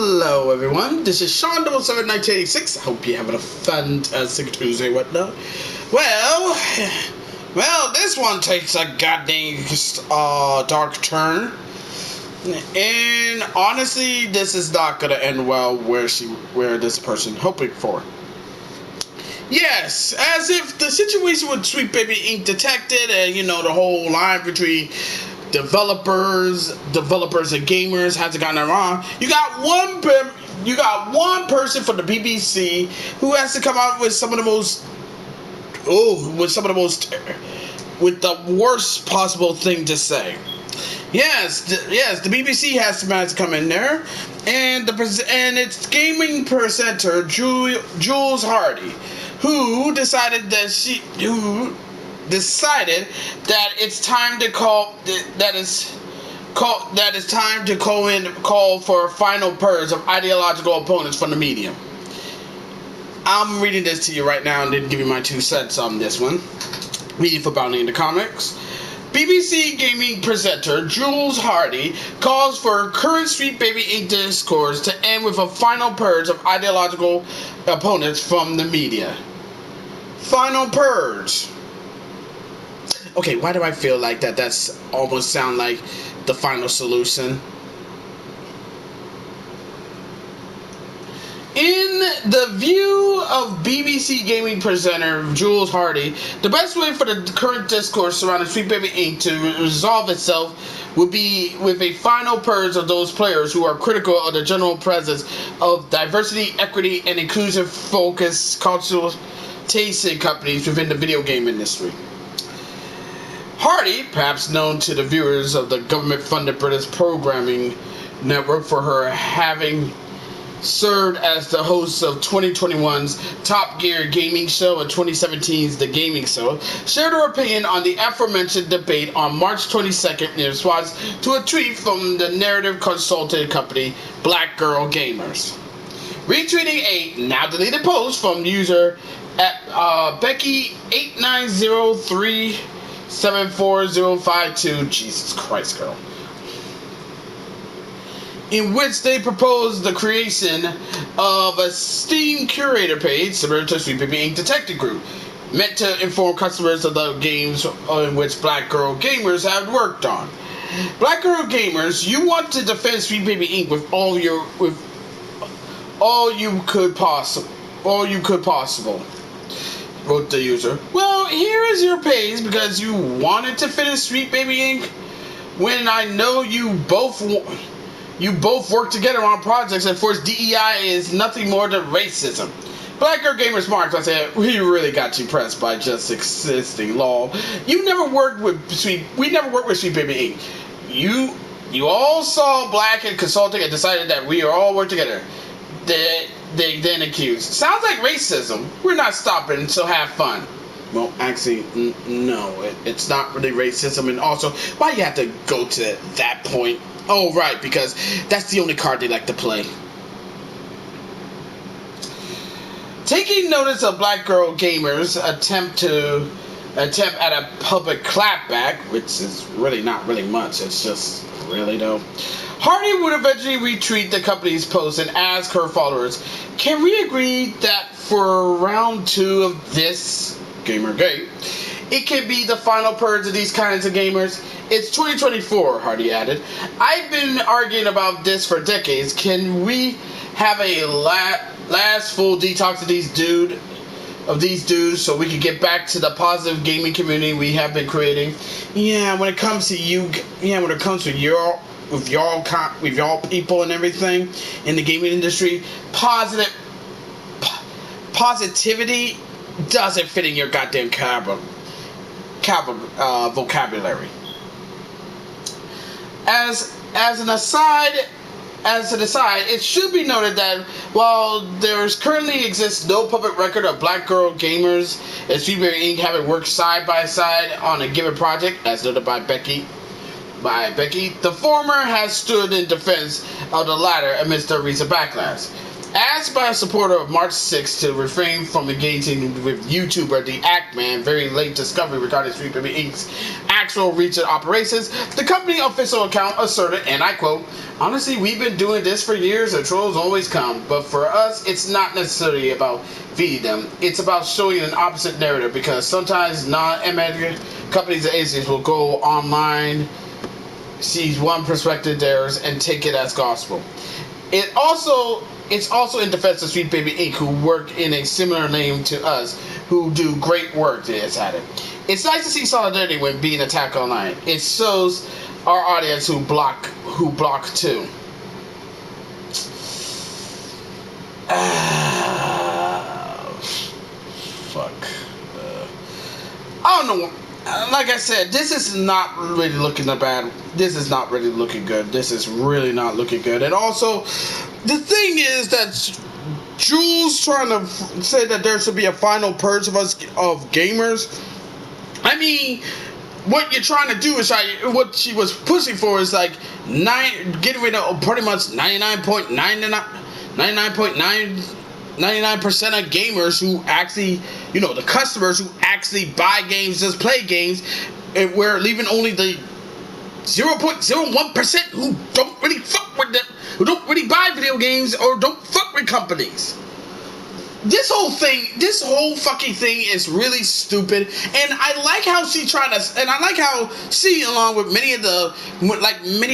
Hello everyone, this is Sean 771986. I hope you're having a fantastic Tuesday, whatnot. Well, this one takes a goddamn dark turn. And honestly, this is not gonna end well where this person hoping for. Yes, as if the situation with Sweet Baby Inc. detected, and the whole line between developers and gamers hasn't gotten it wrong. You got one person from the BBC who has to come out with with the worst possible thing to say. Yes, the BBC has to come in there, and it's gaming presenter Jules Hardy, who decided that it's time to call for a final purge of ideological opponents from the media. I'm reading this to you right now and then give you my 2 cents on this one. Reading for Bounty in the Comics. BBC gaming presenter Jules Hardy calls for current Sweet Baby Inc. discourse to end with a final purge of ideological opponents from the media. Final purge. Okay, why do I feel like that's almost sound like the final solution? In the view of BBC gaming presenter Jules Hardy, the best way for the current discourse surrounding Sweet Baby Inc. to resolve itself would be with a final purge of those players who are critical of the general presence of diversity, equity, and inclusive-focused consultation companies within the video game industry. Hardy, perhaps known to the viewers of the government-funded British programming network for her having served as the host of 2021's Top Gear gaming show and 2017's The Gaming Show, shared her opinion on the aforementioned debate on March 22nd in response to a tweet from the narrative consulting company Black Girl Gamers. Retweeting a now-deleted post from user at Becky890374052, Jesus Christ, girl, in which they proposed the creation of a Steam curator page similar to Sweet Baby Inc. Detective Group, meant to inform customers of the games in which Black Girl Gamers have worked on. Black Girl Gamers, you want to defend Sweet Baby Inc. with all you could possible, wrote the user. Well, here is your page because you wanted to finish Sweet Baby Inc. when I know you both work together on projects that force DEI is nothing more than racism. Black Girl Gamers Marks, I said, we really got you pressed by just existing law. We never worked with Sweet Baby Inc. You all saw Black and consulting and decided that we are all work together. They then accused. Sounds like racism. We're not stopping, so have fun. Well, actually, no, it's not really racism. And also, why do you have to go to that point? Oh, right, because that's the only card they like to play. Taking notice of Black Girl Gamers' attempt at a public clapback, which is really not really much, it's just really though, Hardy would eventually retweet the company's post and ask her followers, can we agree that for round 2 of this Gamergate, it can be the final purge of these kinds of gamers? It's 2024, Hardy added. I've been arguing about this for decades. Can we have a last full detox of these dudes so we can get back to the positive gaming community we have been creating? Yeah, when it comes to y'all people and everything in the gaming industry, positivity doesn't fit in your goddamn vocabulary. As an aside, it should be noted that while there currently exists no public record of Black Girl Gamers and Sweet Baby Inc. having worked side by side on a given project, as noted by Becky, the former has stood in defense of the latter amidst the recent backlash. Asked by a supporter of March 6 to refrain from engaging with YouTuber The Ackman, very late discovery regarding Sweet Baby Inc.'s actual region operations, the company official account asserted, and I quote, "Honestly, we've been doing this for years and trolls always come, but for us, it's not necessarily about feeding them. It's about showing an opposite narrative because sometimes non-American companies and agencies will go online, see one perspective theirs, and take it as gospel. It's also in defense of Sweet Baby Inc., who work in a similar name to us, who do great work," it's added. "It's nice to see solidarity when being attacked online. It shows our audience who block too." Fuck. I don't know. Like I said, this is not really looking that bad. This is not really looking good. This is really not looking good. And also, the thing is that Jules trying to say that there should be a final purge of us of gamers. I mean, what you're trying to do is what she was pushing for is like getting rid of pretty much 99.9% of gamers who actually, the customers who actually buy games, just play games, and we're leaving only the 0.01% who don't really fuck with them, who don't really buy video games or don't fuck with companies. This whole fucking thing is really stupid, and I like how she along with many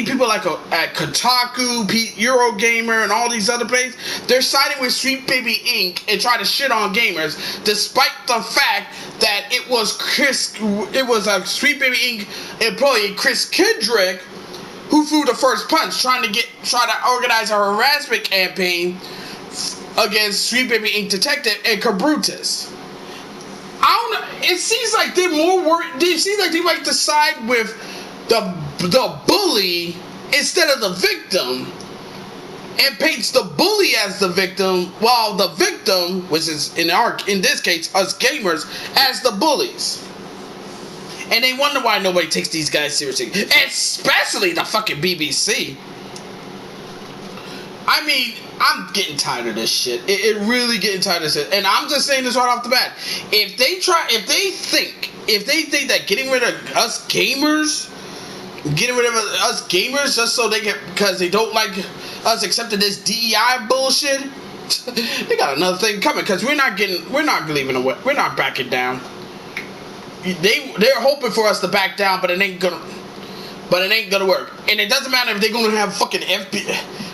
people like at Kotaku, Eurogamer, and all these other places, they're siding with Sweet Baby Inc. and try to shit on gamers, despite the fact that it was a Sweet Baby Inc. employee, Chris Kendrick, who threw the first punch, trying to organize a harassment campaign against Sweet Baby Inc. detective and Cabrutus. I don't know. It seems like they're more worried. It seems like they like to side with the bully instead of the victim, and paints the bully as the victim, while the victim, which is in this case us gamers, as the bullies. And they wonder why nobody takes these guys seriously, especially the fucking BBC. I mean, I'm getting tired of this shit. It really getting tired of this shit. And I'm just saying this right off the bat. If they think that getting rid of us gamers just so they can, because they don't like us accepting this DEI bullshit, they got another thing coming, because we're not leaving away. We're not backing down. They're hoping for us to back down, but it ain't gonna work. And it doesn't matter if they're gonna have fucking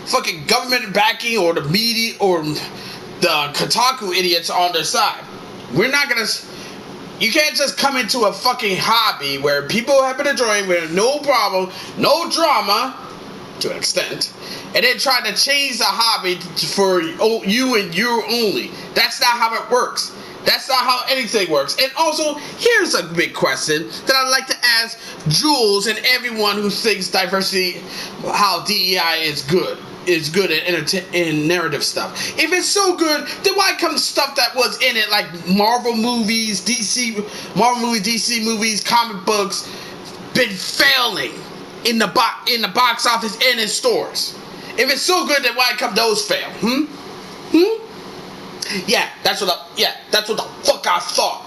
fucking government backing or the media or the Kotaku idiots on their side. We're not gonna. You can't just come into a fucking hobby where people have been enjoying with no problem, no drama, to an extent, and then try to change the hobby for you and you only. That's not how it works. That's not how anything works. And also, here's a big question that I'd like to ask Jules and everyone who thinks diversity, how DEI is good in narrative stuff. If it's so good, then why come stuff that was in it, like Marvel movies, DC movies, comic books, been failing in the box office and in stores? If it's so good, then why come those fail? Yeah, that's what the fuck I thought.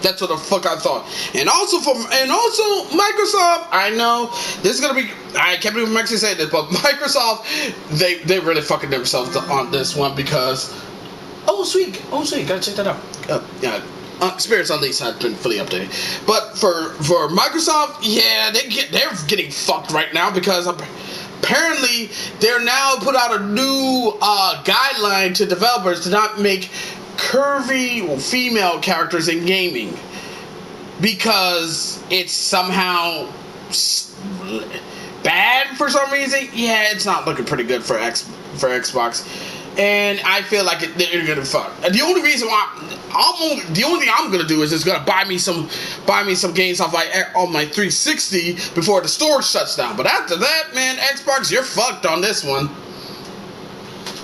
That's what the fuck I thought. And also Microsoft, I know this is gonna be, I can't believe I'm actually saying this, but Microsoft, they really fucking themselves on this one, because oh sweet, gotta check that out. Spirits Unleashed has been fully updated. But for Microsoft, yeah, they're getting fucked right now, because apparently they're now put out a new guideline to developers to not make curvy female characters in gaming, because it's somehow bad for some reason. Yeah, it's not looking pretty good for Xbox, and I feel like they're gonna fuck. The only reason why the only thing I'm gonna do is just gonna buy me some games on my 360 before the store shuts down. But after that, man, Xbox, you're fucked on this one.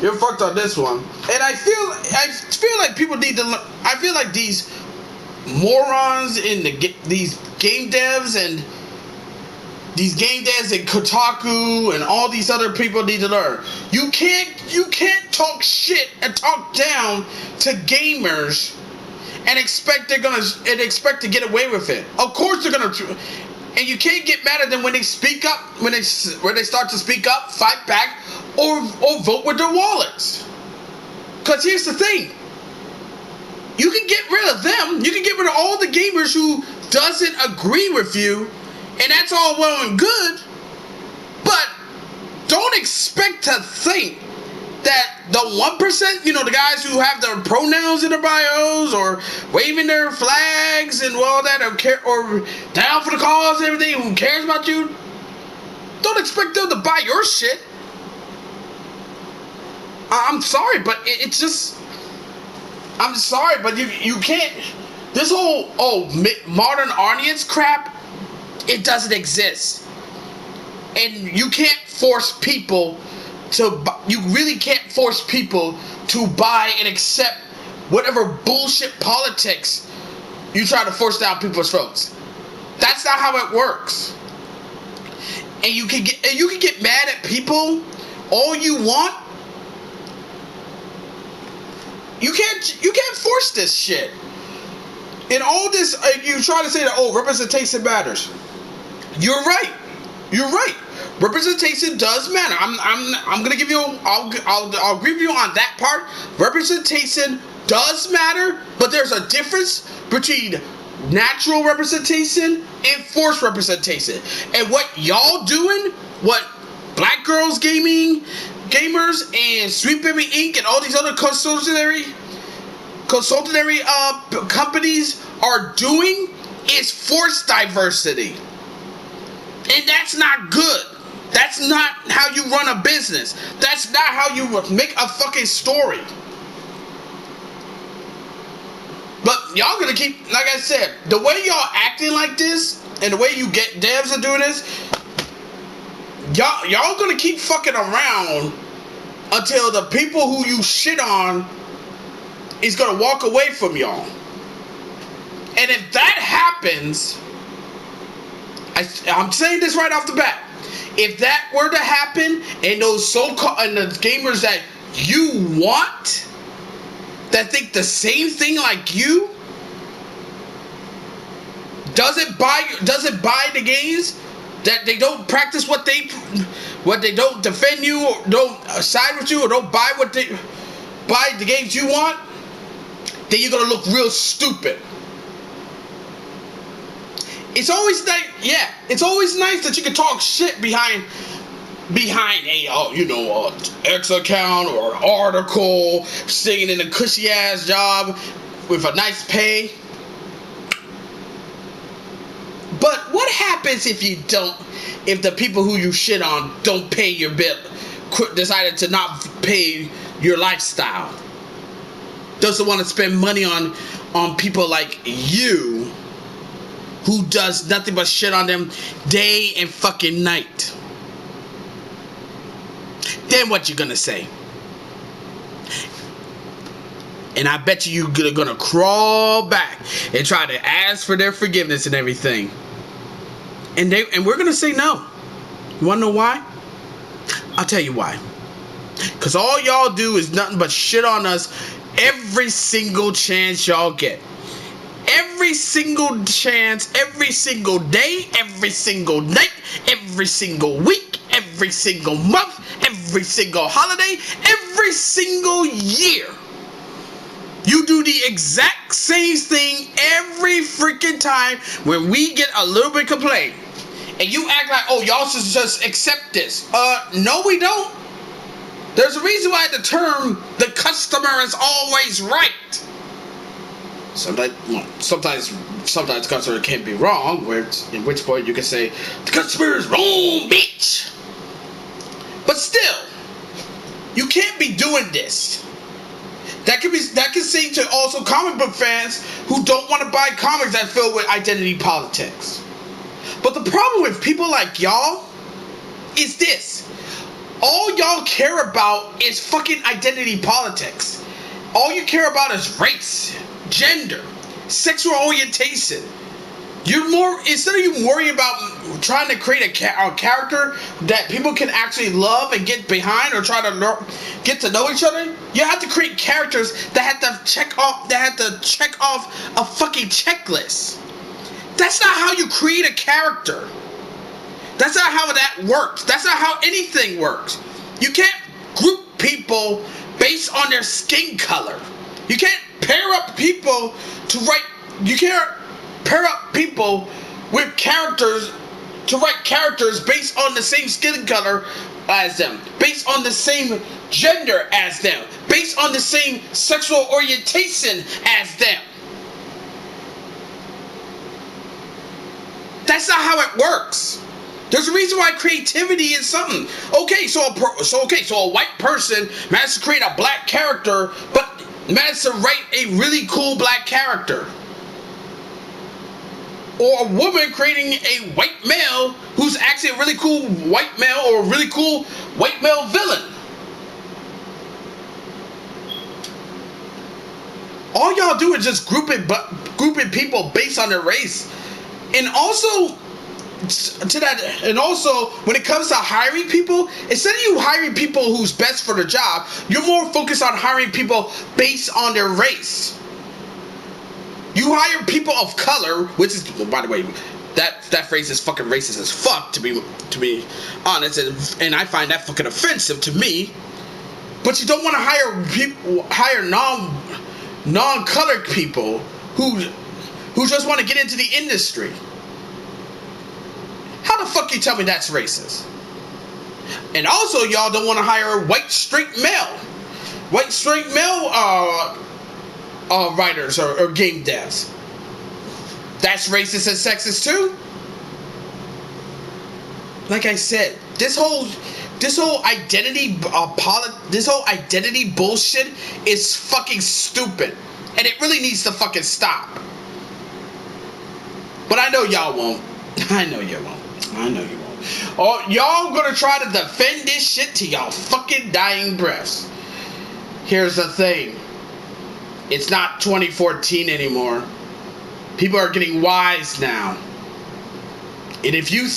You're fucked on this one. And I feel like people need to learn. I feel like these morons in these game devs and these game dads and Kotaku and all these other people need to learn. You can't talk shit and talk down to gamers and expect to get away with it. Of course they're gonna, and you can't get mad at them when they speak up, when they start to speak up, fight back, or vote with their wallets. Cause here's the thing. You can get rid of them. You can get rid of all the gamers who doesn't agree with you, and that's all well and good. But don't expect to think that the 1%, the guys who have their pronouns in their bios or waving their flags and all that, or down for the cause and everything, who cares about you, don't expect them to buy your shit. I'm sorry, but it's just, I'm sorry, but you can't, this whole, modern audience crap, it doesn't exist. And you can't force people you really can't force people to buy and accept whatever bullshit politics you try to force down people's throats. That's not how it works. And you can get mad at people all you want. You can't force this shit. In all this, you try to say that representation matters. You're right. Representation does matter. I'm gonna give you. I'll agree with you on that part. Representation does matter, but there's a difference between natural representation and forced representation. And what y'all doing, what Black Girls Gamers and Sweet Baby Inc. and all these other consultancy companies are doing is forced diversity. And that's not good. That's not how you run a business. That's not how you make a fucking story. But y'all gonna keep, like I said, the way y'all acting like this and the way you get devs to do this, y'all gonna keep fucking around until the people who you shit on is gonna walk away from y'all. And if that happens, I'm saying this right off the bat. If that were to happen, and those so-called and the gamers that you want, that think the same thing like you, doesn't buy the games, that they don't practice what they don't defend you or don't side with you or don't buy the games you want, then you're gonna look real stupid. It's always nice, it's always nice that you can talk shit behind a X account or an article, sitting in a cushy ass job with a nice pay. But what happens if the people who you shit on don't pay your bill, decided to not pay your lifestyle, doesn't want to spend money on people like you, who does nothing but shit on them day and fucking night? Then what you gonna say? And I bet you're gonna crawl back and try to ask for their forgiveness and everything. And we're gonna say no. You wanna know why? I'll tell you why. Cause all y'all do is nothing but shit on us every single chance y'all get. Every single chance, every single day, every single night, every single week, every single month, every single holiday, every single year. You do the exact same thing every freaking time when we get a little bit complaint. And you act like, y'all should just accept this. No, we don't. There's a reason why the term, the customer is always right. Sometimes the customer can't be wrong, in which point you can say, the customer is wrong, bitch. But still, you can't be doing this. That can say to also comic book fans who don't want to buy comics that fill with identity politics. But the problem with people like y'all is this. All y'all care about is fucking identity politics. All you care about is race, gender, sexual orientation. You're more, instead of you worrying about trying to create a character that people can actually love and get behind, or try to get to know each other, you have to create characters that have to check off a fucking checklist. That's not how you create a character. That's not how that works. That's not how anything works. You can't group people based on their skin color. You can't pair up people to write. You can't pair up people with characters to write characters based on the same skin color as them, based on the same gender as them, based on the same sexual orientation as them. That's not how it works. There's a reason why creativity is something. Okay, so a white person managed to create a black character, but managed to write a really cool black character. Or a woman creating a white male who's actually a really cool white male, or a really cool white male villain. All y'all do is just grouping people based on their race. And also when it comes to hiring people, instead of you hiring people who's best for the job, you're more focused on hiring people based on their race. You hire people of color, which is, well, by the way, that phrase is fucking racist as fuck, to be honest, and I find that fucking offensive to me. But you don't want to hire non-colored people who just want to get into the industry. How the fuck you tell me that's racist? And also, y'all don't want to hire a white straight male writers or game devs. That's racist and sexist too. Like I said, this whole identity bullshit is fucking stupid, and it really needs to fucking stop. But I know y'all won't. I know you won't. Oh, y'all gonna try to defend this shit to y'all fucking dying breaths. Here's the thing. It's not 2014 anymore. People are getting wise now. And if you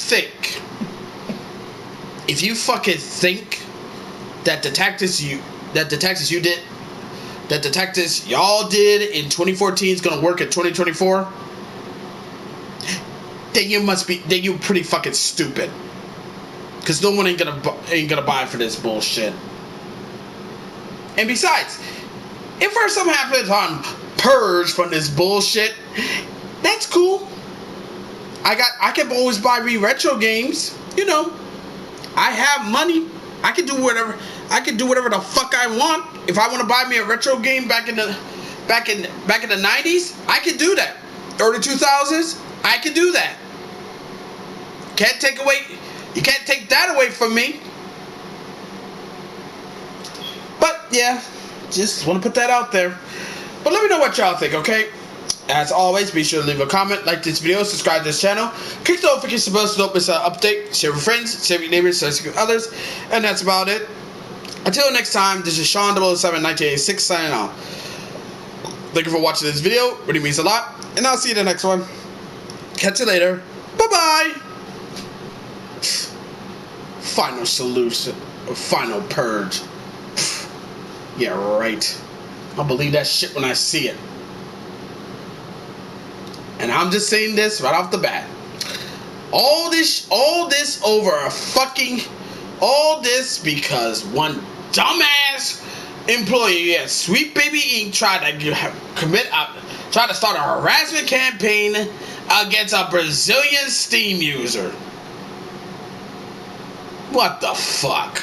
fucking think that the tactics y'all did in 2014 is gonna work in 2024, then you're pretty fucking stupid. Cause no one ain't gonna buy for this bullshit. And besides, if there's something happens on Purge from this bullshit, that's cool. I can always buy retro games. You know, I have money. I can do whatever the fuck I want. If I want to buy me a retro game back in the 90s, I can do that. Early 2000s, I can do that. You can't take that away from me. But yeah, just want to put that out there. But let me know what y'all think, okay? As always, be sure to leave a comment, like this video, subscribe to this channel, click the notification bell so don't miss an update, share with friends, share with neighbors, share with others, and that's about it. Until next time, this is Sean 007-1986 signing off. Thank you for watching this video, really means a lot, and I'll see you in the next one. Catch you later. Bye-bye. Final solution, or final purge. Yeah, right. I'll believe that shit when I see it. And I'm just saying this right off the bat. All this because one dumbass employee at Sweet Baby Inc. tried to start a harassment campaign against a Brazilian Steam user. What the fuck?